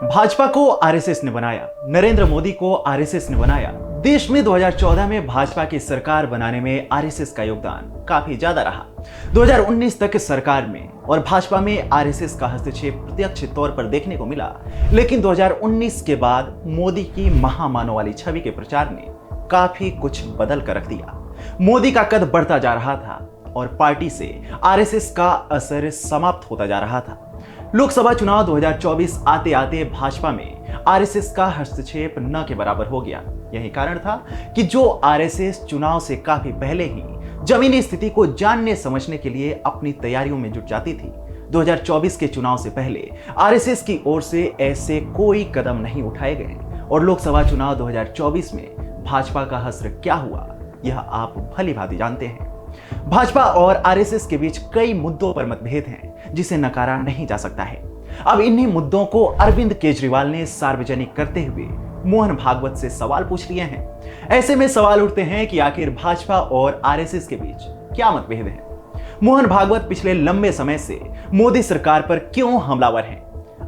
भाजपा को आरएसएस ने बनाया, नरेंद्र मोदी को आरएसएस ने बनाया। देश में 2014 में भाजपा की सरकार बनाने में आरएसएस का योगदान काफी ज्यादा रहा। 2019 तक सरकार में और भाजपा में आरएसएस का हस्तक्षेप प्रत्यक्ष तौर पर देखने को मिला, लेकिन 2019 के बाद मोदी की महामानव वाली छवि के प्रचार ने काफी कुछ बदल कर रख दिया। मोदी का कद बढ़ता जा रहा था और पार्टी से आरएसएस का असर समाप्त होता जा रहा था। लोकसभा चुनाव 2024 आते आते भाजपा में आरएसएस का हस्तक्षेप न के बराबर हो गया। यही कारण था कि जो आरएसएस चुनाव से काफी पहले ही जमीनी स्थिति को जानने समझने के लिए अपनी तैयारियों में जुट जाती थी, 2024 के चुनाव से पहले आरएसएस की ओर से ऐसे कोई कदम नहीं उठाए गए और लोकसभा चुनाव 2024 में भाजपा का हश्र क्या हुआ, यह आप भली भांति जानते हैं। भाजपा और आरएसएस के बीच कई मुद्दों पर मतभेद हैं जिसे नकारा नहीं जा सकता है। अब इन्हीं मुद्दों को अरविंद केजरीवाल ने सार्वजनिक करते हुए मोहन भागवत से सवाल पूछ लिए हैं। ऐसे में सवाल उठते हैं कि आखिर भाजपा और आरएसएस के बीच क्या मतभेद है। मोहन भागवत पिछले लंबे समय से मोदी सरकार पर क्यों हमलावर हैं?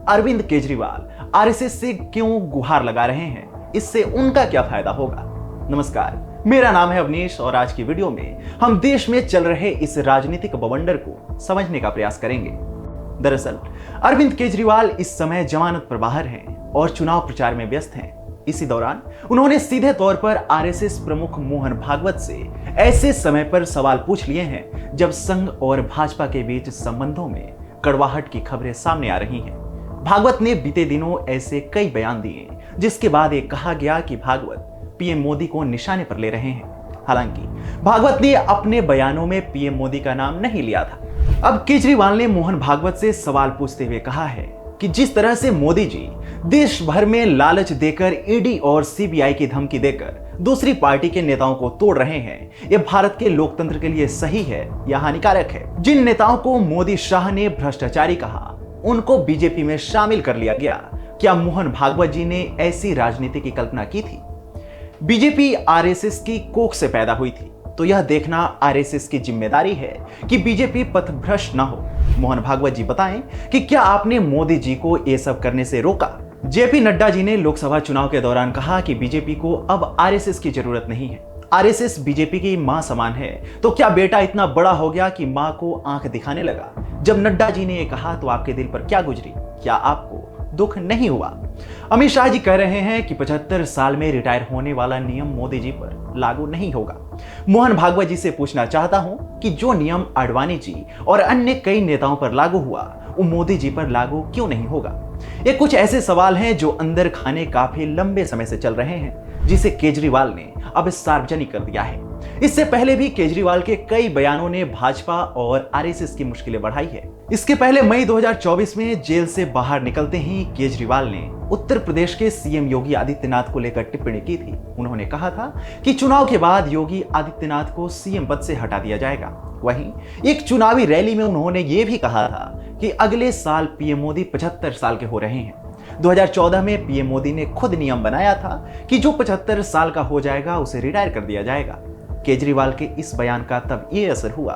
अरविंद केजरीवाल आरएसएस से क्यों गुहार लगा रहे हैं? इससे उनका क्या फायदा होगा? नमस्कार, मेरा नाम है अवनीश और आज की वीडियो में हम देश में चल रहे इस राजनीतिक बवंडर को समझने का प्रयास करेंगे। दरअसल अरविंद केजरीवाल इस समय जमानत पर बाहर हैं और चुनाव प्रचार में व्यस्त हैं। इसी दौरान उन्होंने सीधे तौर पर आरएसएस प्रमुख मोहन भागवत से ऐसे समय पर सवाल पूछ लिए हैं जब संघ और भाजपा के बीच संबंधों में कड़वाहट की खबरें सामने आ रही हैं। भागवत ने बीते दिनों ऐसे कई बयान दिए जिसके बाद ये कहा गया कि भागवत पीएम मोदी को निशाने पर ले रहे हैं। हालांकि भागवत ने अपने बयानों में पीएम मोदी का नाम नहीं लिया था। अब केजरीवाल ने मोहन भागवत से सवाल पूछते हुए कहा है कि जिस तरह से मोदी जी देश भर में लालच देकर ईडी और सीबीआई की धमकी देकर दूसरी पार्टी के नेताओं को तोड़ रहे हैं, यह भारत के लोकतंत्र के लिए सही है या हानिकारक है? जिन नेताओं को मोदी शाह ने भ्रष्टाचारी कहा, उनको बीजेपी में शामिल कर लिया गया। क्या मोहन भागवत जी ने ऐसी राजनीति की कल्पना की थी? बीजेपी आरएसएस की कोख से पैदा हुई थी, तो यह देखना आरएसएस की जिम्मेदारी है कि बीजेपी पथभ्रष्ट न हो। मोहन भागवत जी बताएं कि क्या आपने मोदी जी को ये सब करने से रोका? जेपी नड्डा जी ने लोकसभा चुनाव के दौरान कहा कि बीजेपी को अब आरएसएस की जरूरत नहीं है, आरएसएस बीजेपी की मां समान है। तो क्या बेटा इतना बड़ा हो गया कि मां को आंख दिखाने लगा? जब नड्डा जी ने यह कहा तो आपके दिल पर क्या गुजरी? क्या आपको दुख नहीं हुआ? अमित शाह जी कह रहे हैं कि 75 साल में रिटायर होने वाला नियम मोदी जी पर लागू नहीं होगा। मोहन भागवत जी से पूछना चाहता हूं कि जो नियम आडवाणी जी और अन्य कई नेताओं पर लागू हुआ, वो मोदी जी पर लागू क्यों नहीं होगा? ये कुछ ऐसे सवाल हैं जो अंदर खाने काफी लंबे समय से चल रहे हैं, जिसे केजरीवाल ने अब सार्वजनिक कर दिया है। इससे पहले भी केजरीवाल के कई बयानों ने भाजपा और आरएसएस की मुश्किलें बढ़ाई है। इसके पहले मई 2024 में जेल से बाहर निकलते ही केजरीवाल ने उत्तर प्रदेश के सीएम योगी आदित्यनाथ को लेकर टिप्पणी की थी। उन्होंने कहा था कि चुनाव के बाद योगी आदित्यनाथ को सीएम पद से हटा दिया जाएगा। वहीं एक चुनावी रैली में उन्होंने ये भी कहा था कि अगले साल पीएम मोदी 75 साल के हो रहे हैं। 2014 में पीएम मोदी ने खुद नियम बनाया था कि जो 75 साल का हो जाएगा उसे रिटायर कर दिया जाएगा। केजरीवाल के इस बयान का तब यह असर हुआ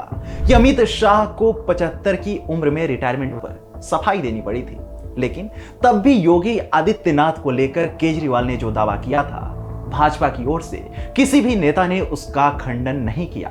कि अमित शाह को 75 की उम्र में रिटायरमेंट पर सफाई देनी पड़ी थी, लेकिन तब भी योगी आदित्यनाथ को लेकर केजरीवाल ने जो दावा किया था, भाजपा की ओर से किसी भी नेता ने उसका खंडन नहीं किया।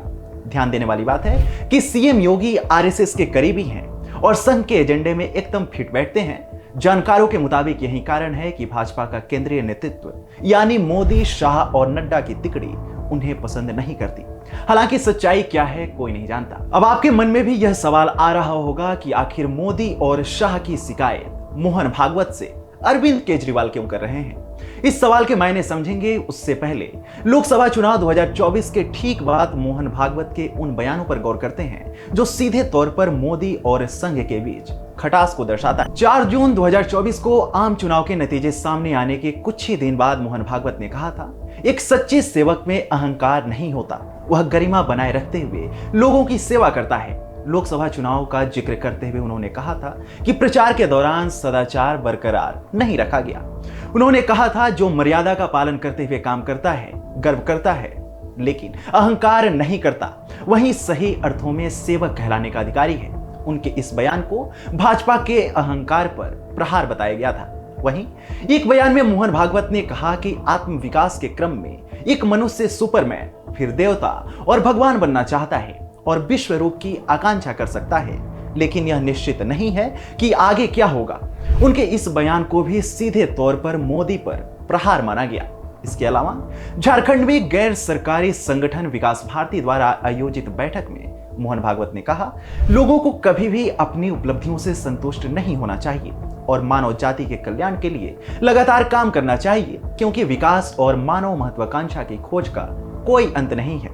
ध्यान देने वाली बात है कि सीएम योगी आरएसएस के करीबी हैं और संघ के एजेंडे में एकदम फिट बैठते हैं। जानकारों के मुताबिक यही कारण है कि भाजपा का केंद्रीय नेतृत्व यानी मोदी, शाह और नड्डा की तिकड़ी उन्हें पसंद नहीं करती। हालांकि सच्चाई क्या है कोई नहीं जानता। अब आपके मन में भी यह सवाल आ रहा होगा कि आखिर मोदी और शाह की शिकायत मोहन भागवत से अरविंद केजरीवाल क्यों कर रहे हैं? इस सवाल के मायने समझेंगे उससे पहले लोकसभा चुनाव 2024 के ठीक बाद मोहन भागवत के उन बयानों पर गौर करते हैं जो सीधे तौर पर मोदी और संघ के बीच खटास को दर्शाता है। 4 जून 2024 को आम चुनाव के नतीजे सामने आने के कुछ ही दिन बाद मोहन भागवत ने कहा था, एक सच्चे सेवक में अहंकार नहीं होता, वह गरिमा बनाए रखते हुए लोगों की सेवा करता है। लोकसभा चुनाव का जिक्र करते हुए उन्होंने कहा था कि प्रचार के दौरान सदाचार बरकरार नहीं रखा गया। उन्होंने कहा था, जो मर्यादा का पालन करते हुए काम करता है, गर्व करता है, लेकिन अहंकार नहीं करता, वही सही अर्थों में सेवक कहलाने का अधिकारी है। उनके इस बयान को भाजपा के अहंकार पर प्रहार बताया गया था। वहीं एक बयान में मोहन भागवत ने कहा कि आत्म विकास के क्रम में एक मनुष्य सुपरमैन, फिर देवता और भगवान बनना चाहता है और विश्व रूप की आकांक्षा कर सकता है, लेकिन यह निश्चित नहीं है कि आगे क्या होगा। उनके इस बयान को भी सीधे तौर पर मोदी पर प्रहार माना गया। इसके अलावा झारखंड में गैर सरकारी संगठन विकास भारती द्वारा आयोजित बैठक में मोहन भागवत ने कहा, लोगों को कभी भी अपनी उपलब्धियों से संतुष्ट नहीं होना चाहिए और मानव जाति के कल्याण के लिए लगातार काम करना चाहिए, क्योंकि विकास और मानव महत्वाकांक्षा की खोज का कोई अंत नहीं है।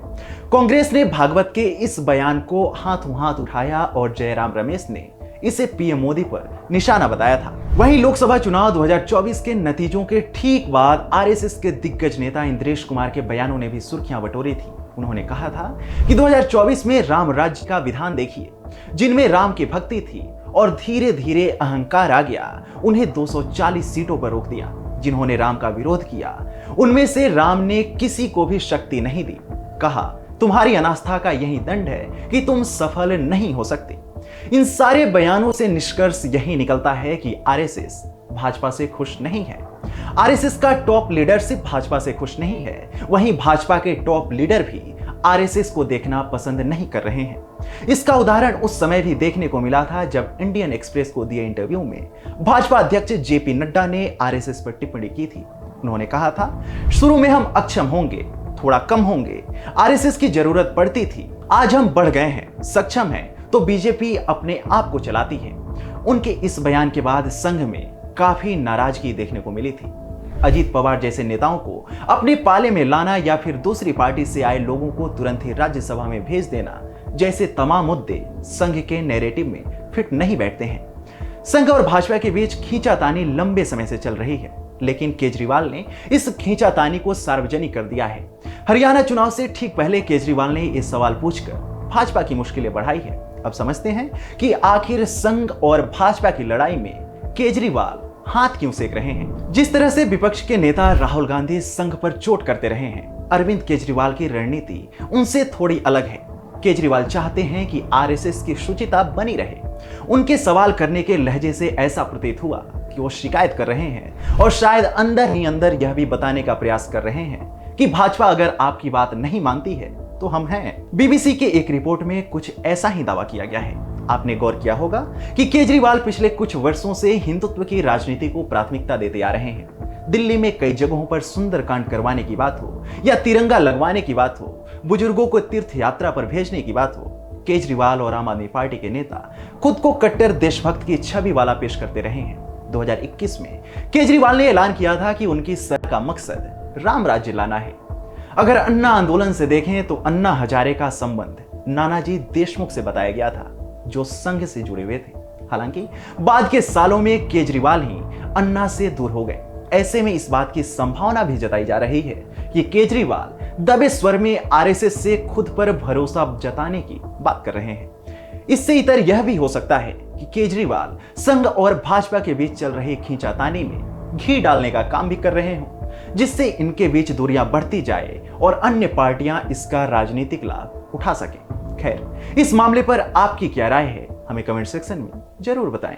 कांग्रेस ने भागवत के इस बयान को हाथों हाथ उठाया और जयराम रमेश ने इसे पीएम मोदी पर निशाना बताया था। वहीं लोकसभा चुनाव 2024 के नतीजों के ठीक बाद आरएसएस के दिग्गज नेता इंद्रेश कुमार के बयानों ने भी सुर्खियां बटोरी थी। उन्होंने कहा था कि 2024 में राम राज्य का विधान देखिए, जिनमें राम की भक्ति थी और धीरे धीरे अहंकार आ गया, उन्हें 240 सीटों पर रोक दिया। जिन्होंने राम का विरोध किया, उनमें से राम ने किसी को भी शक्ति नहीं दी। कहा, तुम्हारी अनास्था का यही दंड है कि तुम सफल नहीं हो सकते। इन सारे बयानों से निष्कर्ष यही निकलता है कि आरएसएस भाजपा से खुश नहीं है। आरएसएस का टॉप लीडर सिर्फ भाजपा से खुश नहीं है, वहीं भाजपा के टॉप लीडर भी आरएसएस को देखना पसंद नहीं कर रहे हैं। इसका उदाहरण उस समय भी देखने को मिला था जब इंडियन एक्सप्रेस को दिए इंटरव्यू में भाजपा अध्यक्ष जेपी नड्डा ने आरएसएस पर टिप्पणी की थी। उन्होंने कहा था, शुरू में हम अक्षम होंगे, थोड़ा कम होंगे, आरएसएस की जरूरत पड़ती थी, आज हम बढ़ गए हैं, सक्षम हैं, तो बीजेपी अपने आप को चलाती है। उनके इस बयान के बाद संघ में काफी नाराजगी देखने को मिली थी। अजीत पवार जैसे नेताओं को अपने पाले में लाना या फिर दूसरी पार्टी से आए लोगों को तुरंत ही राज्यसभा में भेज देना जैसे तमाम मुद्दे संघ के नैरेटिव में फिट नहीं बैठते हैं। संघ और भाजपा के बीच खींचातानी लंबे समय से चल रही है, लेकिन केजरीवाल ने इस खींचातानी को सार्वजनिक कर दिया है। हरियाणा चुनाव से ठीक पहले केजरीवाल ने यह सवाल पूछकर भाजपा की मुश्किलें बढ़ाई है। अब समझते हैं कि आखिर संघ और भाजपा की लड़ाई में केजरीवाल हाथ क्यों सेक रहे हैं। जिस तरह से विपक्ष के नेता राहुल गांधी संघ पर चोट करते रहे हैं, अरविंद केजरीवाल की रणनीति उनसे थोड़ी अलग है। केजरीवाल चाहते हैं कि आरएसएस की शुचिता बनी रहे। उनके सवाल करने के लहजे से ऐसा प्रतीत हुआ कि वो शिकायत कर रहे हैं और शायद अंदर ही अंदर यह भी बताने का प्रयास कर रहे हैं कि भाजपा अगर आपकी बात नहीं मानती है तो हम हैं। बीबीसी के एक रिपोर्ट में कुछ ऐसा ही दावा किया गया है। आपने गौर किया होगा कि केजरीवाल पिछले कुछ वर्षों से हिंदुत्व की राजनीति को प्राथमिकता देते आ रहे हैं। दिल्ली में कई जगहों पर सुंदरकांड करवाने की बात हो या तिरंगा लगवाने की बात हो, बुजुर्गों को तीर्थ यात्रा पर भेजने की बात हो, केजरीवाल और आम आदमी पार्टी के नेता खुद को कट्टर देशभक्त की छवि वाला पेश करते रहे हैं। 2021 में केजरीवाल ने ऐलान किया था कि उनकी सरकार का मकसद राम राज्य लाना है। अगर अन्ना आंदोलन से देखें तो अन्ना हजारे का संबंध नानाजी देशमुख से बताया गया था, जो संघ से जुड़े हुए थे। हालांकि बाद के सालों में केजरीवाल ही अन्ना से दूर हो गए। ऐसे में इस बात की संभावना भी जताई जा रही है कि केजरीवाल दबे स्वर में आरएसएस से खुद पर भरोसा जताने की बात कर रहे हैं। इससे इतर यह भी हो सकता है कि केजरीवाल संघ और भाजपा के बीच चल रही खींचातानी में घी डालने का काम भी कर रहे हों, जिससे इनके बीच दूरियां बढ़ती जाए और अन्य पार्टियां इसका राजनीतिक लाभ उठा सकें। खैर, इस मामले पर आपकी क्या राय है, हमें कमेंट सेक्शन में जरूर बताएं।